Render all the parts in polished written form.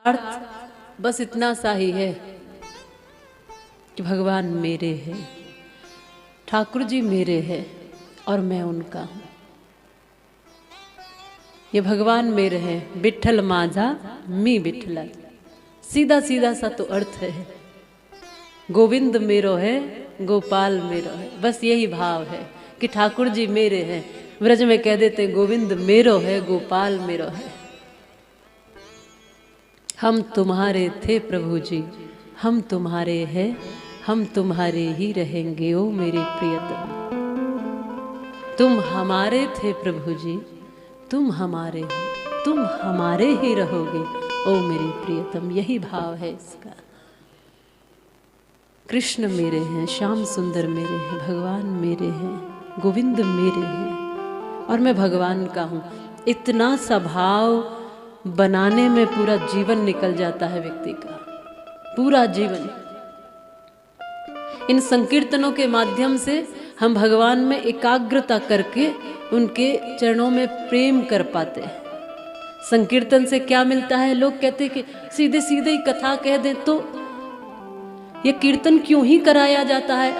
अर्थ बस इतना सा ही है कि भगवान मेरे हैं, ठाकुर जी मेरे हैं और मैं उनका हूँ। ये भगवान मेरे हैं, विठ्ठल माझा मी विठ्ठला। सीधा सीधा सा तो अर्थ है। गोविंद मेरो है, गोपाल मेरो है, बस यही भाव है कि ठाकुर जी मेरे हैं। व्रज में कह देते गोविंद मेरो है, गोपाल मेरो है। हम तुम्हारे थे प्रभु जी, हम तुम्हारे हैं, हम तुम्हारे ही रहेंगे ओ मेरे प्रियतम। तुम हमारे थे प्रभु जी, तुम हमारे हो, तुम हमारे ही रहोगे ओ मेरे प्रियतम। यही भाव है इसका। कृष्ण मेरे हैं, श्याम सुंदर मेरे हैं, भगवान मेरे हैं, गोविंद मेरे हैं और मैं भगवान का हूँ। इतना सा भाव बनाने में पूरा जीवन निकल जाता है व्यक्ति का, पूरा जीवन। इन संकीर्तनों के माध्यम से हम भगवान में एकाग्रता करके उनके चरणों में प्रेम कर पाते हैं। संकीर्तन से क्या मिलता है? लोग कहते हैं कि सीधे सीधे ही कथा कह दें, तो ये कीर्तन क्यों ही कराया जाता है?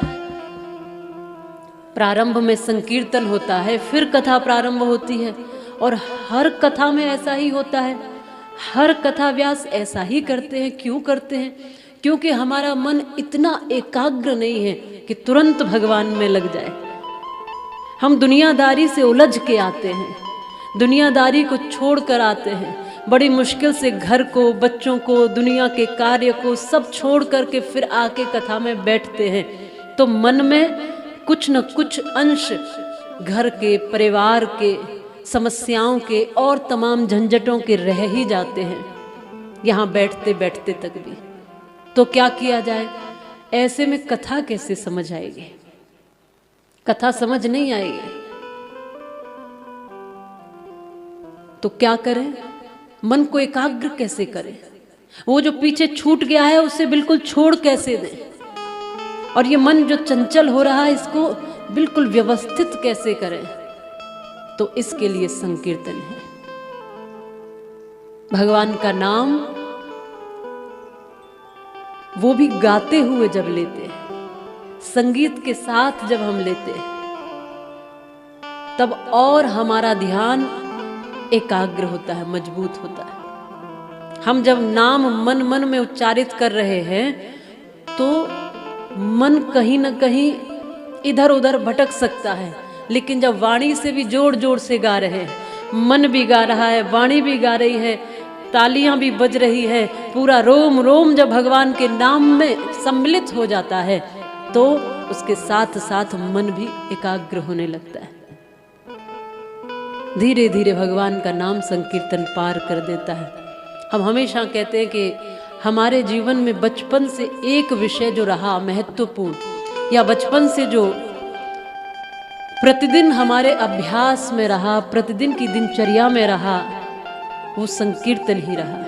प्रारंभ में संकीर्तन होता है, फिर कथा प्रारंभ होती है और हर कथा में ऐसा ही होता है। हर कथा व्यास ऐसा ही करते हैं। क्यों करते हैं? क्योंकि हमारा मन इतना एकाग्र नहीं है कि तुरंत भगवान में लग जाए। हम दुनियादारी से उलझ के आते हैं, दुनियादारी को छोड़ कर आते हैं। बड़ी मुश्किल से घर को, बच्चों को, दुनिया के कार्य को सब छोड़ करके फिर आके कथा में बैठते हैं, तो मन में कुछ न कुछ अंश घर के, परिवार के, समस्याओं के और तमाम झंझटों के रह ही जाते हैं यहाँ बैठते बैठते तक भी। तो क्या किया जाए? ऐसे में कथा कैसे समझ आएगी? कथा समझ नहीं आएगी तो क्या करें? मन को एकाग्र कैसे करें? वो जो पीछे छूट गया है उसे बिल्कुल छोड़ कैसे दें? और ये मन जो चंचल हो रहा है इसको बिल्कुल व्यवस्थित कैसे करें? तो इसके लिए संकीर्तन है। भगवान का नाम वो भी गाते हुए जब लेते हैं, संगीत के साथ जब हम लेते हैं, तब और हमारा ध्यान एकाग्र होता है, मजबूत होता है। हम जब नाम मन मन में उच्चारित कर रहे हैं तो मन कहीं ना कहीं इधर उधर भटक सकता है, लेकिन जब वाणी से भी जोर जोर से गा रहे हैं, मन भी गा रहा है, वाणी भी गा रही है, तालियां भी बज रही है, पूरा रोम रोम जब भगवान के नाम में सम्मिलित हो जाता है तो उसके साथ साथ मन भी एकाग्र होने लगता है। धीरे धीरे भगवान का नाम संकीर्तन पार कर देता है। हम हमेशा कहते हैं कि हमारे जीवन में बचपन से एक विषय जो रहा महत्वपूर्ण, या बचपन से जो प्रतिदिन हमारे अभ्यास में रहा, प्रतिदिन की दिनचर्या में रहा, वो संकीर्तन ही रहा।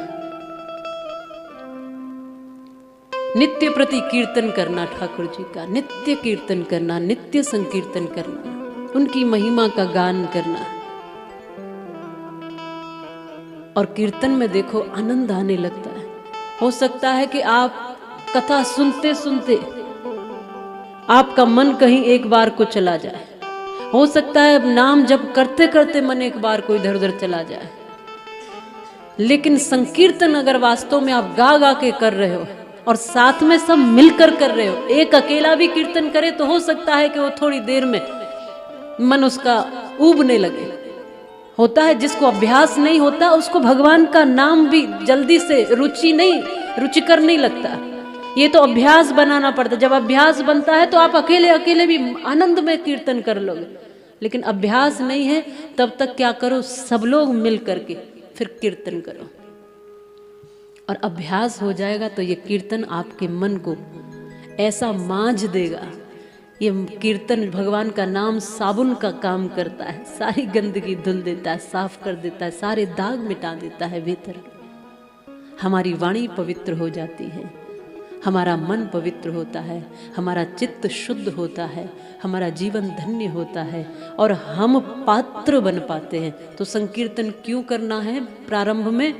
नित्य प्रति कीर्तन करना ठाकुर जी का, नित्य कीर्तन करना, नित्य संकीर्तन करना, उनकी महिमा का गान करना। और कीर्तन में देखो आनंद आने लगता है। हो सकता है कि आप कथा सुनते सुनते आपका मन कहीं एक बार को चला जाए, हो सकता है नाम जप करते करते मन एक बार को इधर उधर चला जाए, लेकिन संकीर्तन अगर वास्तव में आप गा गा के कर रहे हो और साथ में सब मिलकर कर रहे हो, एक अकेला भी कीर्तन करे तो हो सकता है कि वो थोड़ी देर में मन उसका ऊबने लगे। होता है जिसको अभ्यास नहीं होता उसको भगवान का नाम भी जल्दी से रुचिकर नहीं लगता। ये तो अभ्यास बनाना पड़ता है। जब अभ्यास बनता है तो आप अकेले अकेले भी आनंद में कीर्तन कर लोगे, लेकिन अभ्यास नहीं है तब तक क्या करो, सब लोग मिल करके फिर कीर्तन करो। और अभ्यास हो जाएगा तो ये कीर्तन आपके मन को ऐसा मांझ देगा। ये कीर्तन, भगवान का नाम साबुन का काम करता है, सारी गंदगी धुल देता है, साफ कर देता है, सारे दाग मिटा देता है भीतर। हमारी वाणी पवित्र हो जाती है, हमारा मन पवित्र होता है, हमारा चित्त शुद्ध होता है, हमारा जीवन धन्य होता है और हम पात्र बन पाते हैं। तो संकीर्तन क्यों करना है प्रारंभ में?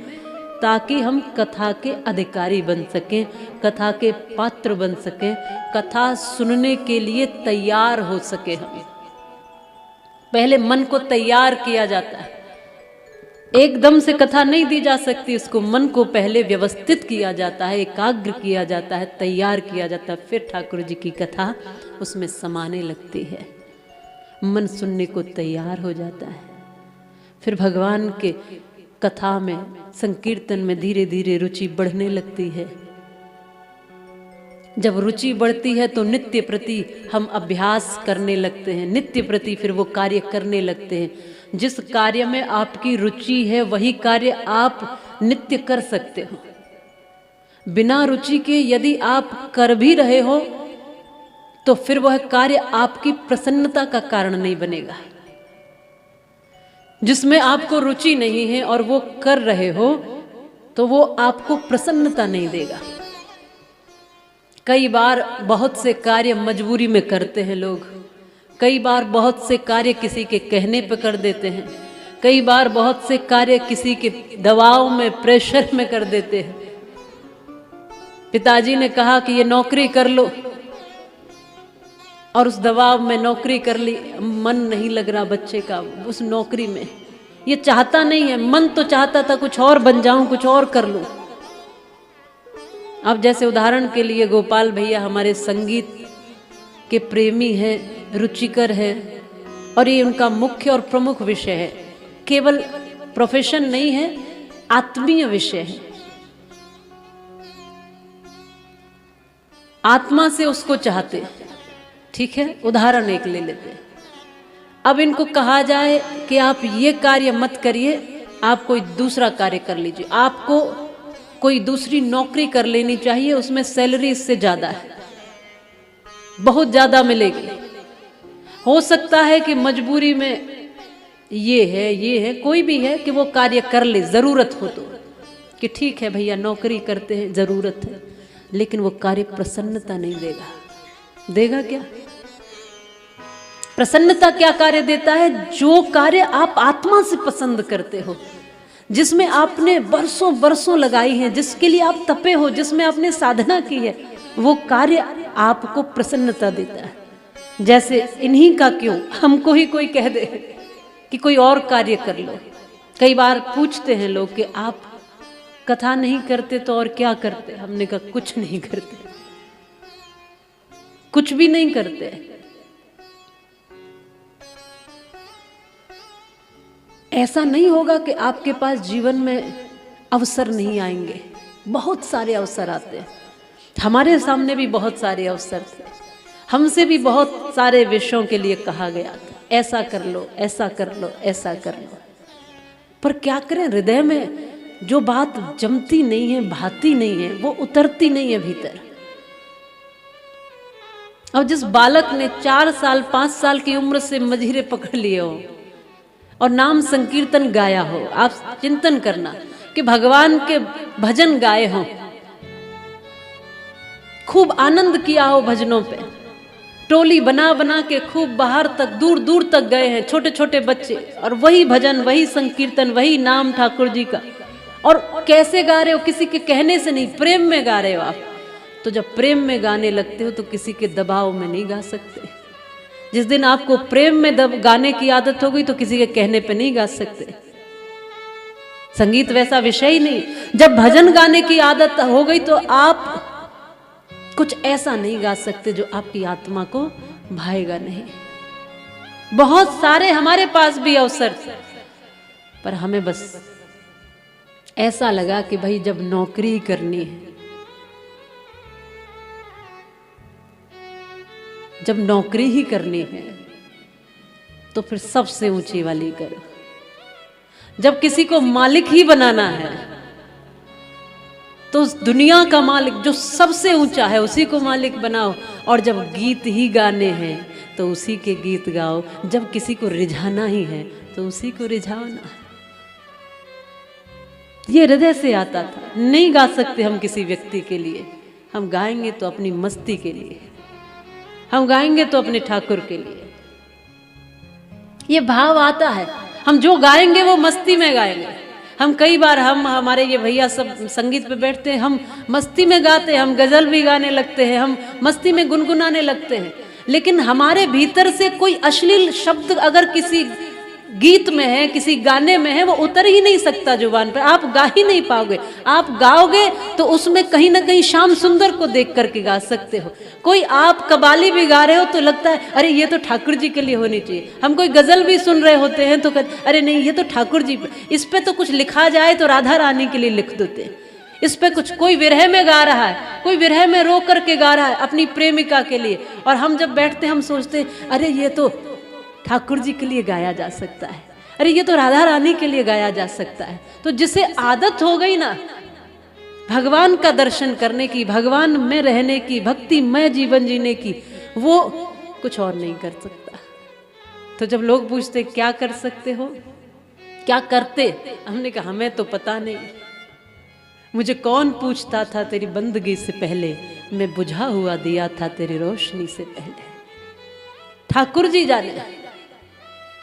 ताकि हम कथा के अधिकारी बन सकें, कथा के पात्र बन सकें, कथा सुनने के लिए तैयार हो सके। हम पहले मन को तैयार किया जाता है, एकदम से कथा नहीं दी जा सकती, उसको मन को पहले व्यवस्थित किया जाता है, एकाग्र किया जाता है, तैयार किया जाता है, फिर ठाकुर जी की कथा उसमें समाने लगती है। मन सुनने को तैयार हो जाता है, फिर भगवान के कथा में, संकीर्तन में धीरे धीरे रुचि बढ़ने लगती है। जब रुचि बढ़ती है तो नित्य प्रति हम अभ्यास करने लगते हैं, नित्य प्रति फिर वो कार्य करने लगते हैं। जिस कार्य में आपकी रुचि है वही कार्य आप नित्य कर सकते हो। बिना रुचि के यदि आप कर भी रहे हो तो फिर वह कार्य आपकी प्रसन्नता का कारण नहीं बनेगा। जिसमें आपको रुचि नहीं है और वो कर रहे हो तो वो आपको प्रसन्नता नहीं देगा। कई बार बहुत से कार्य मजबूरी में करते हैं लोग, कई बार बहुत से कार्य किसी के कहने पर कर देते हैं, कई बार बहुत से कार्य किसी के दबाव में, प्रेशर में कर देते हैं। पिताजी ने कहा कि ये नौकरी कर लो और उस दबाव में नौकरी कर ली, मन नहीं लग रहा बच्चे का उस नौकरी में, ये चाहता नहीं है, मन तो चाहता था कुछ और बन जाऊं, कुछ और कर लूं। अब जैसे उदाहरण के लिए गोपाल भैया हमारे संगीत के प्रेमी हैं, रुचिकर हैं, और ये उनका मुख्य और प्रमुख विषय है, केवल प्रोफेशन नहीं है, आत्मीय विषय है। आत्मा से उसको चाहते, ठीक है। उदाहरण एक ले लेते हैं। अब इनको कहा जाए कि आप ये कार्य मत करिए, आप कोई दूसरा कार्य कर लीजिए, आपको कोई दूसरी नौकरी कर लेनी चाहिए, उसमें सैलरी इससे ज्यादा है, बहुत ज्यादा मिलेगी। हो सकता है कि मजबूरी में ये है कोई भी है कि वो कार्य कर ले, जरूरत हो तो, कि ठीक है भैया नौकरी करते हैं, जरूरत है, लेकिन वो कार्य प्रसन्नता नहीं देगा। देगा क्या? प्रसन्नता क्या कार्य देता है? जो कार्य आप आत्मा से पसंद करते हो, जिसमें आपने बरसों बरसों लगाई हैं, जिसके लिए आप तपे हो, जिसमें आपने साधना की है, वो कार्य आपको प्रसन्नता देता है। जैसे इन्हीं का क्यों हमको ही कोई कह दे कि कोई और कार्य कर लो। कई बार पूछते हैं लोग कि आप कथा नहीं करते तो और क्या करते? हमने कहा कुछ नहीं करते, कुछ भी नहीं करते। ऐसा नहीं होगा कि आपके पास जीवन में अवसर नहीं आएंगे, बहुत सारे अवसर आते हैं। हमारे सामने भी बहुत सारे अवसर थे, हमसे भी बहुत सारे विषयों के लिए कहा गया था, ऐसा कर लो, ऐसा कर लो, ऐसा कर लो। पर क्या करें, हृदय में जो बात जमती नहीं है, भाती नहीं है, वो उतरती नहीं है भीतर। और जिस बालक ने 4 साल 5 साल की उम्र से मजीरे पकड़ लिए हो और नाम संकीर्तन गाया हो, आप चिंतन करना कि भगवान के भजन गाए हो, खूब आनंद किया हो भजनों पे, टोली बना बना के खूब बाहर तक, दूर दूर तक गए हैं छोटे छोटे बच्चे, और वही भजन, वही संकीर्तन, वही नाम ठाकुर जी का। और कैसे गा रहे हो? किसी के कहने से नहीं, प्रेम में गा रहे हो आप। तो जब प्रेम में गाने लगते हो तो किसी के दबाव में नहीं गा सकते। जिस दिन आपको प्रेम में गाने की आदत हो गई तो किसी के कहने पे नहीं गा सकते। संगीत वैसा विषय ही नहीं। जब भजन गाने की आदत हो गई तो आप कुछ ऐसा नहीं गा सकते जो आपकी आत्मा को भाएगा नहीं। बहुत सारे हमारे पास भी अवसर थे, पर हमें बस ऐसा लगा कि भाई जब नौकरी करनी है, जब नौकरी ही करनी है तो फिर सबसे ऊंची वाली करो। जब किसी को मालिक ही बनाना है तो उस दुनिया का मालिक जो सबसे ऊंचा है उसी को मालिक बनाओ। और जब गीत ही गाने हैं तो उसी के गीत गाओ। जब किसी को रिझाना ही है तो उसी को रिझाओ ना। ये हृदय से आता था। नहीं गा सकते हम किसी व्यक्ति के लिए, हम गाएंगे तो अपनी मस्ती के लिए, हम गाएंगे तो अपने ठाकुर के लिए। ये भाव आता है। हम जो गाएंगे वो मस्ती में गाएंगे, हम कई बार हमारे ये भैया सब संगीत पे बैठते हैं, हम मस्ती में गाते हैं, हम गज़ल भी गाने लगते हैं, हम मस्ती में गुनगुनाने लगते हैं, लेकिन हमारे भीतर से कोई अश्लील शब्द अगर किसी गीत में है, किसी गाने में है, वो उतर ही नहीं सकता जुबान पर, आप गा ही नहीं पाओगे। आप गाओगे तो उसमें कहीं ना कहीं श्याम सुंदर को देख करके गा सकते हो। कोई आप कबाली भी गा रहे हो तो लगता है अरे ये तो ठाकुर जी के लिए होनी चाहिए। हम कोई गजल भी सुन रहे होते हैं तो अरे नहीं ये तो ठाकुर जी, इस पे तो कुछ लिखा जाए तो राधा रानी के लिए लिख देते हैं। इस पे कुछ, कोई विरह में गा रहा है, कोई विरह में रो करके गा रहा है अपनी प्रेमिका के लिए, और हम जब बैठते हैं हम सोचते हैं अरे ये तो ठाकुर जी के लिए गाया जा सकता है, अरे ये तो राधा रानी के लिए गाया जा सकता है। तो जिसे आदत हो गई ना भगवान का दर्शन करने की, भगवान में रहने की, भक्तिमय जीवन जीने की, वो कुछ और नहीं कर सकता। तो जब लोग पूछते क्या कर सकते हो, क्या करते, हमने कहा हमें तो पता नहीं, मुझे कौन पूछता था तेरी बंदगी से पहले, मैं बुझा हुआ दिया था तेरी रोशनी से पहले। ठाकुर जी जाने।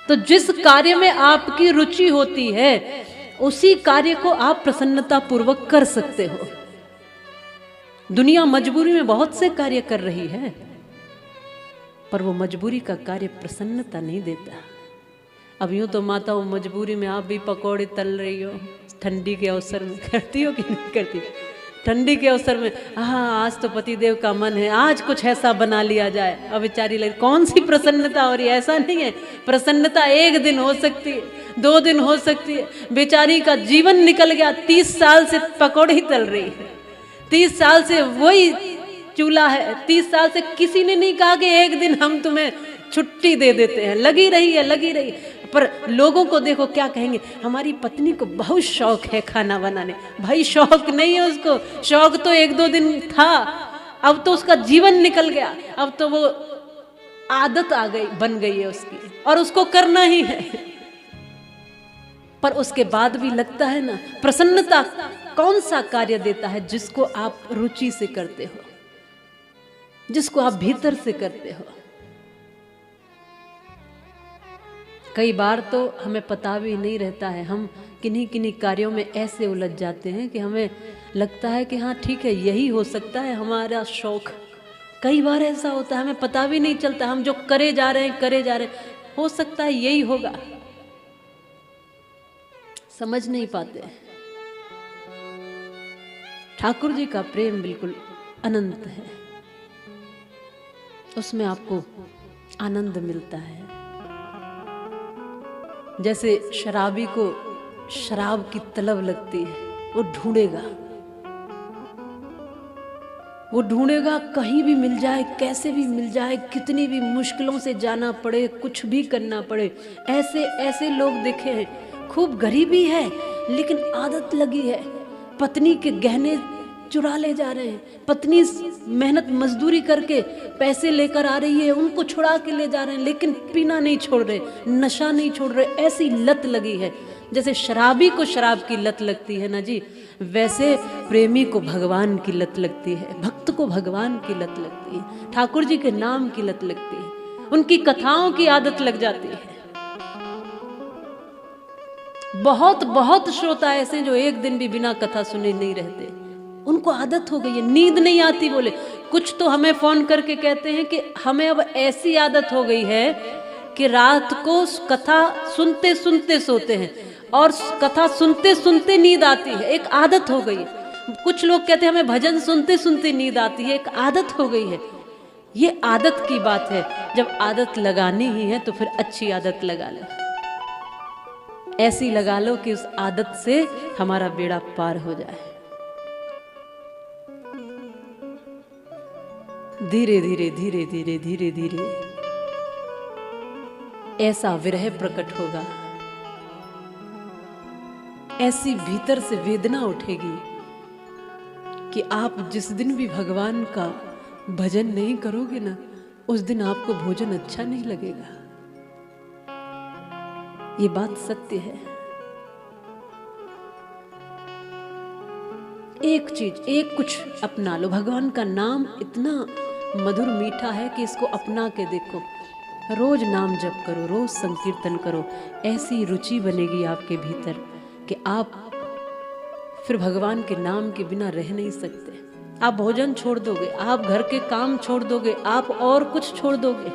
तो जिस कार्य में आपकी रुचि होती है उसी कार्य को आप प्रसन्नता पूर्वक कर सकते हो। दुनिया मजबूरी में बहुत से कार्य कर रही है, पर वो मजबूरी का कार्य प्रसन्नता नहीं देता। अब यूं तो माता वो मजबूरी में आप भी पकौड़े तल रही हो ठंडी के अवसर में, करती हो कि नहीं करती? ठंडी के अवसर में हाँ आज तो पतिदेव का मन है, आज कुछ ऐसा बना लिया जाए। अब बेचारी लग कौन सी प्रसन्नता हो रही है? ऐसा नहीं है, प्रसन्नता एक दिन हो सकती है, 2 दिन हो सकती है। बेचारी का जीवन निकल गया, 30 साल से पकौड़े ही तल रही है, 30 साल से वही चूल्हा है, 30 साल से किसी ने नहीं कहा कि एक दिन हम तुम्हें छुट्टी दे देते हैं। लगी रही है, लगी रही। पर लोगों को देखो क्या कहेंगे, हमारी पत्नी को बहुत शौक है खाना बनाने। भाई शौक नहीं है उसको, शौक तो 1-2 दिन था, अब तो उसका जीवन निकल गया, अब तो वो आदत आ गई, बन गई है उसकी, और उसको करना ही है। पर उसके बाद भी लगता है ना, प्रसन्नता कौन सा कार्य देता है? जिसको आप रुचि से करते हो, जिसको आप भीतर से करते हो। कई बार तो हमें पता भी नहीं रहता है, हम किन्हीं किन्हीं कार्यों में ऐसे उलझ जाते हैं कि हमें लगता है कि हाँ ठीक है यही हो सकता है हमारा शौक। कई बार ऐसा होता है हमें पता भी नहीं चलता, हम जो करे जा रहे हैं हो सकता है यही होगा, समझ नहीं पाते। ठाकुर जी का प्रेम बिल्कुल अनंत है, उसमें आपको आनंद मिलता है। जैसे शराबी को शराब की तलब लगती है, वो ढूंढेगा, कहीं भी मिल जाए, कैसे भी मिल जाए, कितनी भी मुश्किलों से जाना पड़े, कुछ भी करना पड़े। ऐसे ऐसे लोग देखे हैं, खूब गरीबी है लेकिन आदत लगी है, पत्नी के गहने चुरा ले जा रहे हैं, पत्नी मेहनत मजदूरी करके पैसे लेकर आ रही है, उनको छुड़ा के ले जा रहे हैं, लेकिन पीना नहीं छोड़ रहे, नशा नहीं छोड़ रहे। ऐसी लत लगी है। जैसे शराबी को शराब की लत लगती है ना जी, वैसे प्रेमी को भगवान की लत लगती है, भक्त को भगवान की लत लगती है, ठाकुर जी के नाम की लत लगती है, उनकी कथाओं की आदत लग जाती है। बहुत बहुत श्रोता ऐसे जो एक दिन भी बिना कथा सुने नहीं रहते, उनको आदत हो गई है, नींद नहीं आती बोले। कुछ तो हमें फोन करके कहते हैं कि हमें अब ऐसी आदत हो गई है कि रात को कथा सुनते सुनते सोते हैं और कथा सुनते सुनते नींद आती है, एक आदत हो गई है। कुछ लोग कहते हैं हमें भजन सुनते सुनते नींद आती है, एक आदत हो गई है। ये आदत की बात है, जब आदत लगानी ही है तो फिर अच्छी आदत लगा लो, ऐसी लगा लो कि उस आदत से हमारा बेड़ा पार हो जाए। धीरे धीरे धीरे धीरे धीरे धीरे ऐसा विरह प्रकट होगा, ऐसी भीतर से वेदना उठेगी कि आप जिस दिन भी भगवान का भजन नहीं करोगे ना, उस दिन आपको भोजन अच्छा नहीं लगेगा। ये बात सत्य है। एक चीज, एक कुछ अपना लो। भगवान का नाम इतना मधुर मीठा है कि इसको अपना के देखो। रोज नाम जप करो, रोज संकीर्तन करो, ऐसी रुचि बनेगी आपके भीतर कि आप फिर भगवान के नाम के बिना रह नहीं सकते। आप भोजन छोड़ दोगे, आप घर के काम छोड़ दोगे, आप और कुछ छोड़ दोगे,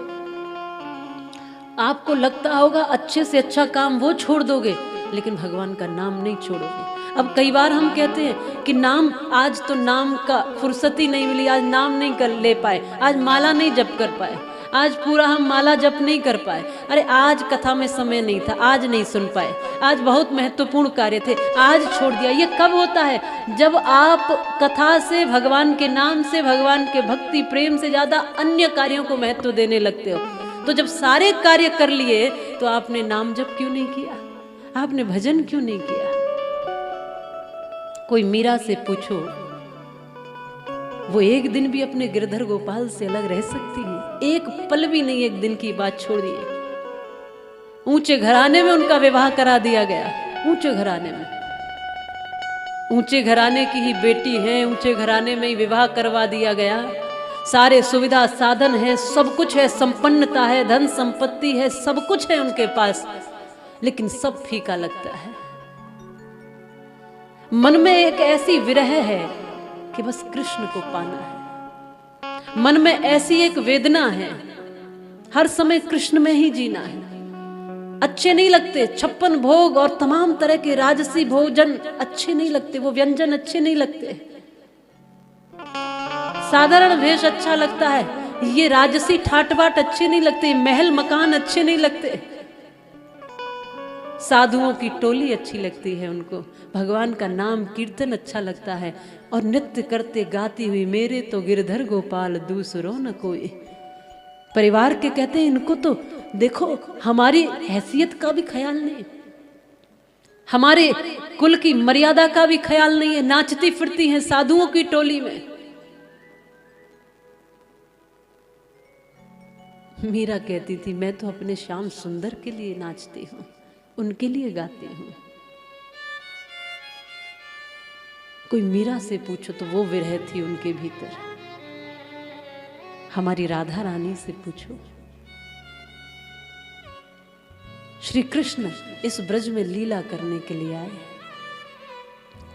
आपको लगता होगा अच्छे से अच्छा काम वो छोड़ दोगे, लेकिन भगवान का नाम नहीं छोड़ोगे। अब कई बार हम कहते हैं कि नाम, आज तो नाम का फुर्सत ही नहीं मिली, आज नाम नहीं कर ले पाए, आज माला नहीं जप कर पाए, आज पूरा हम माला जप नहीं कर पाए, अरे आज कथा में समय नहीं था, आज नहीं सुन पाए, आज बहुत महत्वपूर्ण कार्य थे, आज छोड़ दिया। ये कब होता है? जब आप कथा से, भगवान के नाम से, भगवान के भक्ति प्रेम से ज्यादा अन्य कार्यों को महत्व देने लगते हो। तो जब सारे कार्य कर लिए तो आपने नाम जप क्यों नहीं किया? आपने भजन क्यों नहीं किया? कोई मीरा से पूछो, वो एक दिन भी अपने गिरधर गोपाल से अलग रह सकती है? एक पल भी नहीं, एक दिन की बात छोड़िए। ऊंचे घराने में उनका विवाह करा दिया गया, ऊंचे घराने में, ऊंचे घराने की ही बेटी है, ऊंचे घराने में ही विवाह करवा दिया गया। सारे सुविधा साधन है, सब कुछ है, संपन्नता है, धन संपत्ति है, सब कुछ है उनके पास, लेकिन सब फीका लगता है। मन में एक ऐसी विरह है कि बस कृष्ण को पाना है। मन में ऐसी एक वेदना है, हर समय कृष्ण में ही जीना है। अच्छे नहीं लगते 56 भोग और तमाम तरह के राजसी भोजन, अच्छे नहीं लगते, वो व्यंजन अच्छे नहीं लगते। साधारण वेश अच्छा लगता है, ये राजसी ठाट बाट अच्छे नहीं लगते, महल मकान अच्छे नहीं लगते। साधुओं की टोली अच्छी लगती है उनको, भगवान का नाम कीर्तन अच्छा लगता है, और नृत्य करते गाती हुई मेरे तो गिरधर गोपाल दूसरो न कोई। परिवार के कहते हैं इनको तो देखो, हमारी हैसियत का भी ख्याल नहीं, हमारे कुल की मर्यादा का भी ख्याल नहीं है, नाचती फिरती हैं साधुओं की टोली में। मीरा कहती थी, मैं तो अपने श्याम सुंदर के लिए नाचती हूँ, उनके लिए गाती हूँ। कोई मीरा से पूछो तो वो विरह थी उनके भीतर। हमारी राधा रानी से पूछो, श्री कृष्ण इस ब्रज में लीला करने के लिए आए।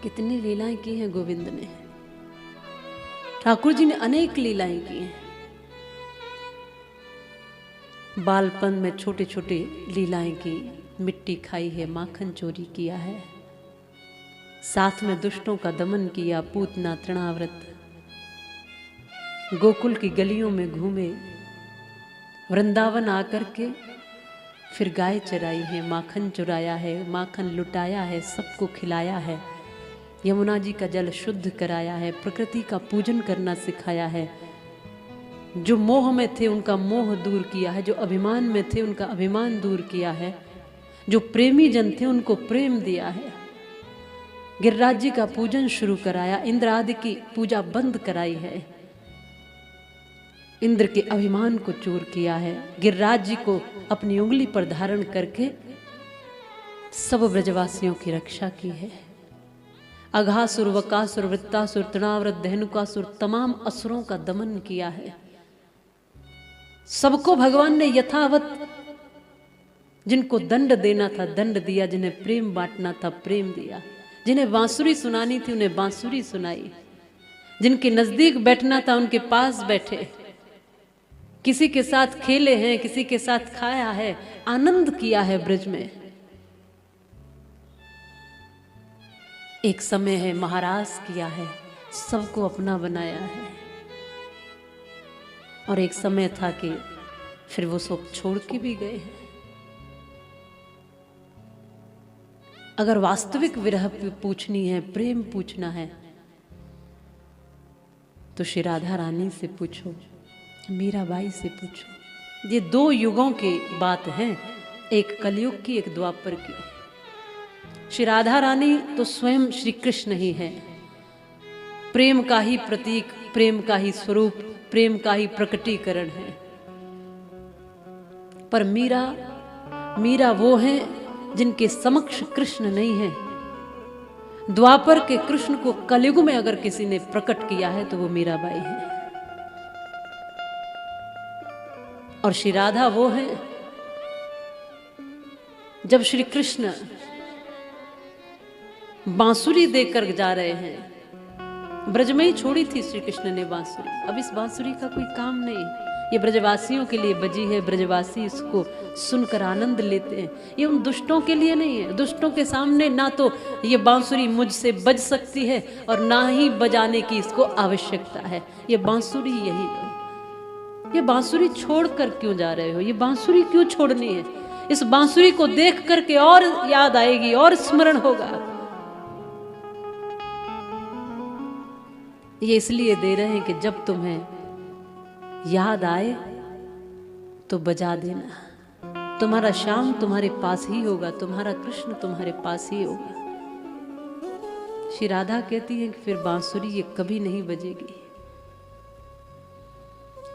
कितनी लीलाएं की हैं गोविंद ने, ठाकुर जी ने अनेक लीलाएं की हैं। बालपन में छोटे छोटे लीलाएं की, मिट्टी खाई है, माखन चोरी किया है, साथ में दुष्टों का दमन किया, पूतना तृणाव्रत, गोकुल की गलियों में घूमे, वृंदावन आकर के फिर गाय चराई है, माखन चुराया है, माखन लुटाया है, सबको खिलाया है, यमुना जी का जल शुद्ध कराया है, प्रकृति का पूजन करना सिखाया है। जो मोह में थे उनका मोह दूर किया है, जो अभिमान में थे उनका अभिमान दूर किया है, जो प्रेमी जन थे उनको प्रेम दिया है। गिरिराज जी का पूजन शुरू कराया, इंद्र आदि की पूजा बंद कराई है, इंद्र के अभिमान को चूर किया है। गिरिराज जी को अपनी उंगली पर धारण करके सब ब्रजवासियों की रक्षा की है। अघासुर, वकासुर, वृत्तासुर, तृणाव्रत, धेनुकासुर, तमाम असुरों का दमन किया है। सबको भगवान ने यथावत, जिनको दंड देना था दंड दिया, जिन्हें प्रेम बांटना था प्रेम दिया, जिन्हें बांसुरी सुनानी थी उन्हें बांसुरी सुनाई, जिनके नजदीक बैठना था उनके पास बैठे, किसी के साथ खेले हैं, किसी के साथ खाया है, आनंद किया है ब्रज में। एक समय है महाराज किया है, सबको अपना बनाया है, और एक समय था कि फिर वो सब छोड़ के भी गए हैं। अगर वास्तविक विरह पूछनी है, प्रेम पूछना है, तो श्री राधा रानी से पूछो, मीराबाई से पूछो। ये दो युगों की बात है, एक कलयुग की, एक द्वापर की। श्री राधा रानी तो स्वयं श्री कृष्ण ही है, प्रेम का ही प्रतीक, प्रेम का ही स्वरूप, प्रेम का ही प्रकटीकरण है। पर मीरा वो है जिनके समक्ष कृष्ण नहीं है। द्वापर के कृष्ण को कलयुग में अगर किसी ने प्रकट किया है तो वो मीराबाई है। और श्री राधा वो है जब श्री कृष्ण बांसुरी देकर जा रहे हैं। ब्रज में ही छोड़ी थी श्री कृष्ण ने बांसुरी, अब इस बांसुरी का कोई काम नहीं। ये ब्रजवासियों के लिए बजी है, ब्रजवासी इसको सुनकर आनंद लेते हैं। ये उन दुष्टों के लिए नहीं है। दुष्टों के सामने ना तो ये बांसुरी मुझसे बज सकती है और ना ही बजाने की इसको आवश्यकता है। ये बांसुरी यही है। ये बांसुरी छोड़ कर क्यों जा रहे हो? ये बांसुरी क्यों छोड़नी है? इस बांसुरी को देख करके और याद आएगी और स्मरण होगा। ये इसलिए दे रहे हैं कि जब तुम्हें याद आए तो बजा देना। तुम्हारा श्याम तुम्हारे पास ही होगा, तुम्हारा कृष्ण तुम्हारे पास ही होगा। श्री राधा कहती है कि फिर बांसुरी ये कभी नहीं बजेगी।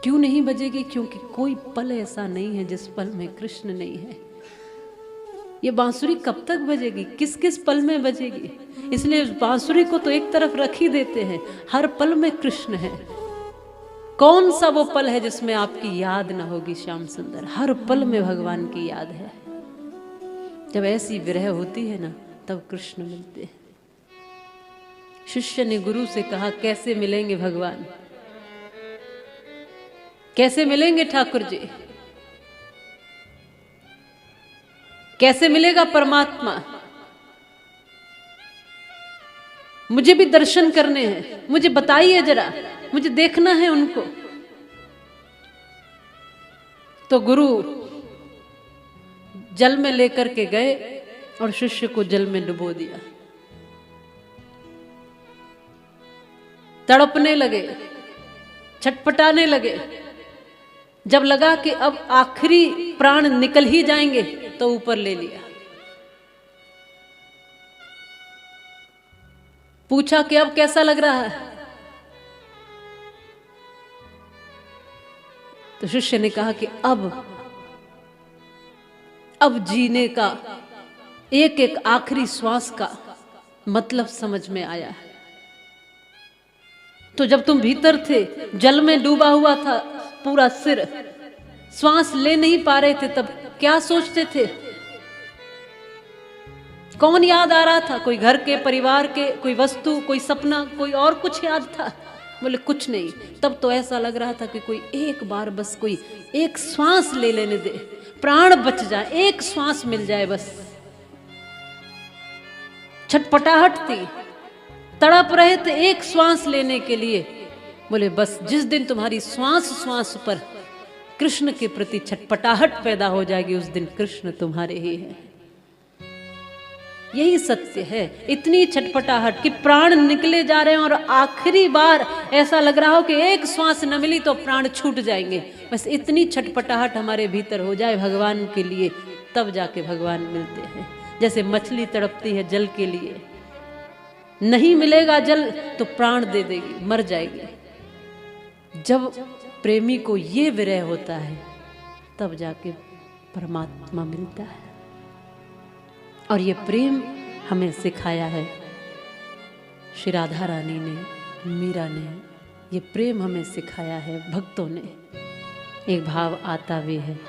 क्यों नहीं बजेगी? क्योंकि कोई पल ऐसा नहीं है जिस पल में कृष्ण नहीं है। ये बांसुरी कब तक बजेगी? किस किस पल में बजेगी? इसलिए बांसुरी को तो एक तरफ रख ही देते हैं। हर पल में कृष्ण है। कौन सा वो पल है जिसमें आपकी याद ना होगी श्याम सुंदर? हर पल में भगवान की याद है। जब ऐसी विरह होती है ना, तब कृष्ण मिलते हैं। शिष्य ने गुरु से कहा, कैसे मिलेंगे भगवान? कैसे मिलेंगे ठाकुर जी? कैसे मिलेगा परमात्मा? मुझे भी दर्शन करने हैं, मुझे बताइए जरा, मुझे देखना है उनको। तो गुरु जल में लेकर के गए और शिष्य को जल में डुबो दिया। तड़पने लगे, छटपटाने लगे। जब लगा कि अब आखिरी प्राण निकल ही जाएंगे तो ऊपर ले लिया। पूछा कि अब कैसा लग रहा है? तो शिष्य ने कहा कि अब जीने का एक एक आखिरी श्वास का मतलब समझ में आया है। तो जब तुम भीतर थे, जल में डूबा हुआ था पूरा सिर, श्वास ले नहीं पा रहे थे, तब क्या सोचते थे? कौन याद आ रहा था? कोई घर के, परिवार के, कोई वस्तु, कोई सपना, कोई और कुछ याद था? बोले कुछ नहीं। तब तो ऐसा लग रहा था कि कोई एक बार बस कोई एक श्वास ले लेने दे, प्राण बच जाए, एक श्वास मिल जाए बस। छटपटाहट थी, तड़प रहे थे एक श्वास लेने के लिए। बोले बस जिस दिन तुम्हारी श्वास श्वास पर कृष्ण के प्रति छटपटाहट पैदा हो जाएगी, उस दिन कृष्ण तुम्हारे ही है। यही सत्य है। इतनी छटपटाहट कि प्राण निकले जा रहे हैं और आखिरी बार ऐसा लग रहा हो कि एक श्वास न मिली तो प्राण छूट जाएंगे। बस इतनी छटपटाहट हमारे भीतर हो जाए भगवान के लिए, तब जाके भगवान मिलते हैं। जैसे मछली तड़पती है जल के लिए, नहीं मिलेगा जल तो प्राण दे देगी, मर जाएगी। जब प्रेमी को ये विरह होता है, तब जाके परमात्मा मिलता है। और ये प्रेम हमें सिखाया है श्री राधा रानी ने, मीरा ने। ये प्रेम हमें सिखाया है भक्तों ने। एक भाव आता भी है।